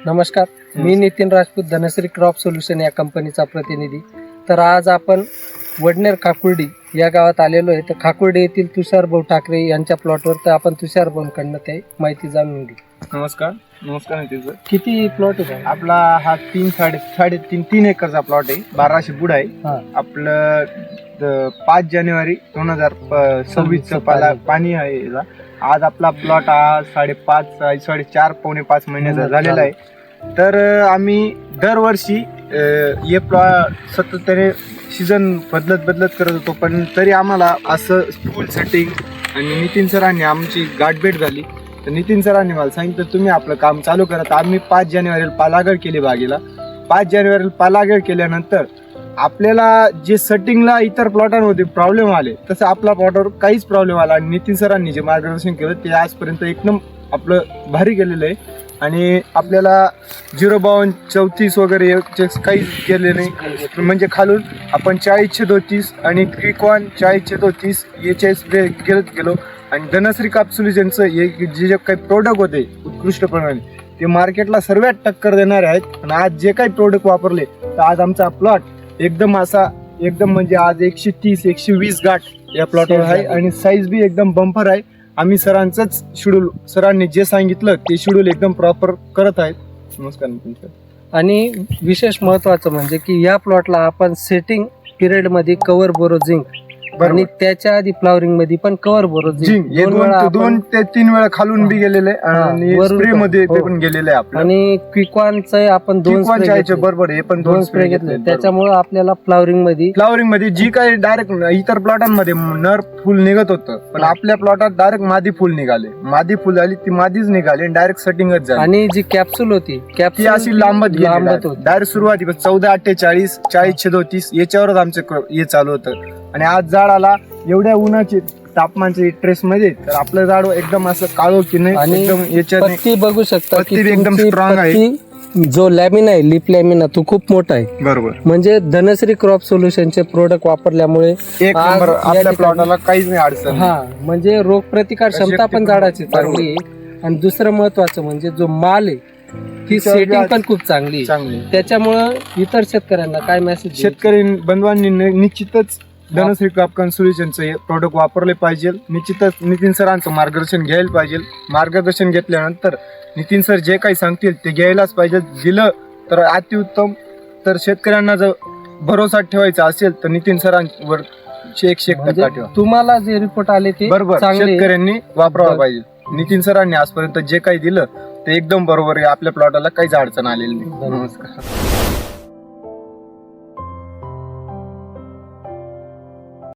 नमस्कार, मी Nitin Rajput, Dhanashree crop solution या कंपनीचा प्रतिनिधी. तर आज आपण वडनेर खाकुर्डी या गावात आलेलो आहे. तर खाकुर्डी येथील तुषार भाऊ ठाकरे यांच्या प्लॉटवर तर आपण तुषार भाऊंकडनं ते माहिती जाणून घेऊ. नमस्कार नितीन सर. किती प्लॉट आहे आपला हा 3 एकरचा प्लॉट आहे. 1200 बुड आहे. आपलं 5 जानेवारी 2026 पाणी आहे याला. आज आपला प्लॉट हा 4.5 पावणे 5 महिन्याचा झालेला आहे. तर आम्ही दरवर्षी हे प्लॉट सातत्याने सीझन बदलत करत होतो, पण तरी आम्हाला असं फुल सेटिंग आणि नितीन सरांनी आमची गाठभेट झाली. तर नितीन सरांनी मला सांगितलं तुम्ही आपलं काम चालू करत. आम्ही 5 जानेवारीला पालागड केली बागेला. 5 जानेवारीला पालागड केल्यानंतर आपल्याला जे सेटिंगला इतर प्लॉटांमध्ये प्रॉब्लेम आले तसं आपला प्लॉटवर काहीच प्रॉब्लेम आला. आणि नितीन सरांनी जे मार्गदर्शन केलं ते आजपर्यंत एकदम आपलं भारी गेलेलं आहे. आणि आपल्याला 052 34 वगैरे काहीच केले नाही. म्हणजे खालून आपण 40-32 आणि क्विकॉन 40-32 याचे स्प्रे करत गेलो. आणि धनश्री क्रॉप सोल्युशनचं हे जे काही प्रोडक्ट होते उत्कृष्टपणाने ते मार्केटला सर्वात टक्कर देणारे आहेत. आणि आज जे काही प्रोडक्ट वापरले तर आज आमचा प्लॉट एकदम म्हणजे आज 130-120 गाठ या प्लॉटवर आहे. आणि साईज बी एकदम बंपर आहे. आम्ही सरांचंच शेड्यूल, सरांनी जे सांगितलं ते शेड्यूल एकदम प्रॉपर करत आहेत. नमस्कार सर. आणि विशेष महत्वाचं म्हणजे की या प्लॉटला आपण सेटिंग पिरियड मध्ये कव्हर बोरो झिंक आणि त्याच्या आधी फ्लॉवरिंग मध्ये पण कव्हर बोरो झिंक 2 ते 3 वेळा खालून बी गेलेले आणि स्प्रे मध्ये ते पण गेलेले आहे. आणि क्विकॉनचं आपण 2 स्प्रे बरोबर हे पण 2 स्प्रे घेतले. त्याच्यामुळे आपल्याला फ्लॉवरिंग मध्ये जी काही डायरेक्ट इतर प्लॉटांमध्ये नर फुल निघत होतं, पण आपल्या प्लॉटात डायरेक्ट मादी फुल निघाले. मादी फुल आली ती मादीच निघाली आणि डायरेक्ट सेटिंगच झाली. आणि जी कॅप्सूल होती ती अशी लांबत होती. डायरेक्ट सुरुवाती 14-48 40-36 याच्यावरच आमचं हे चालू होतं. आणि आज झाड आला एवढ्या उन्हाचे तापमानचे ट्रेस मध्ये तर आपलं झाड एकदम असं काळो की नाही, एकदम याच्याने बघू शकता की एकदम स्ट्रॉंग आहे. जो लॅमिना आहे, लिप लॅमिना, तो खूप मोठा आहे. बरोबर. म्हणजे धनश्री क्रॉप सोल्युशनचे प्रोडक्ट वापरल्यामुळे एक नंबर आपल्या प्लॉटला काहीच नाही अडचण. म्हणजे रोग प्रतिकार क्षमता पण झाडाची चांगली आहे. आणि दुसरं महत्वाचं म्हणजे जो माल आहे ती सेटिंग पण खूप चांगली आहे. त्याच्यामुळं इतर शेतकऱ्यांना काय मेसेज? शेतकरी बंधवांनी निश्चितच धनश्री क्रॉप सोल्युशनचं हे प्रोडक्ट वापरले पाहिजे. निश्चितच नितीन सरांचं मार्गदर्शन घ्यायला पाहिजे. मार्गदर्शन घेतल्यानंतर नितीन सर जे काही सांगतील ते घ्यायलाच पाहिजे. दिलं तर अतिउत्तम. तर शेतकऱ्यांना जर भरोसा ठेवायचा असेल तर नितीन सरांवर 100% ठेवा. तुम्हाला जे रिपोर्ट आले ते बरोबर शेतकऱ्यांनी वापरायला पाहिजे. नितीन सरांनी आजपर्यंत जे काही दिलं ते एकदम बरोबर आहे. आपल्या प्लॉटाला काहीच अडचण आलेली नाही. नमस्कार.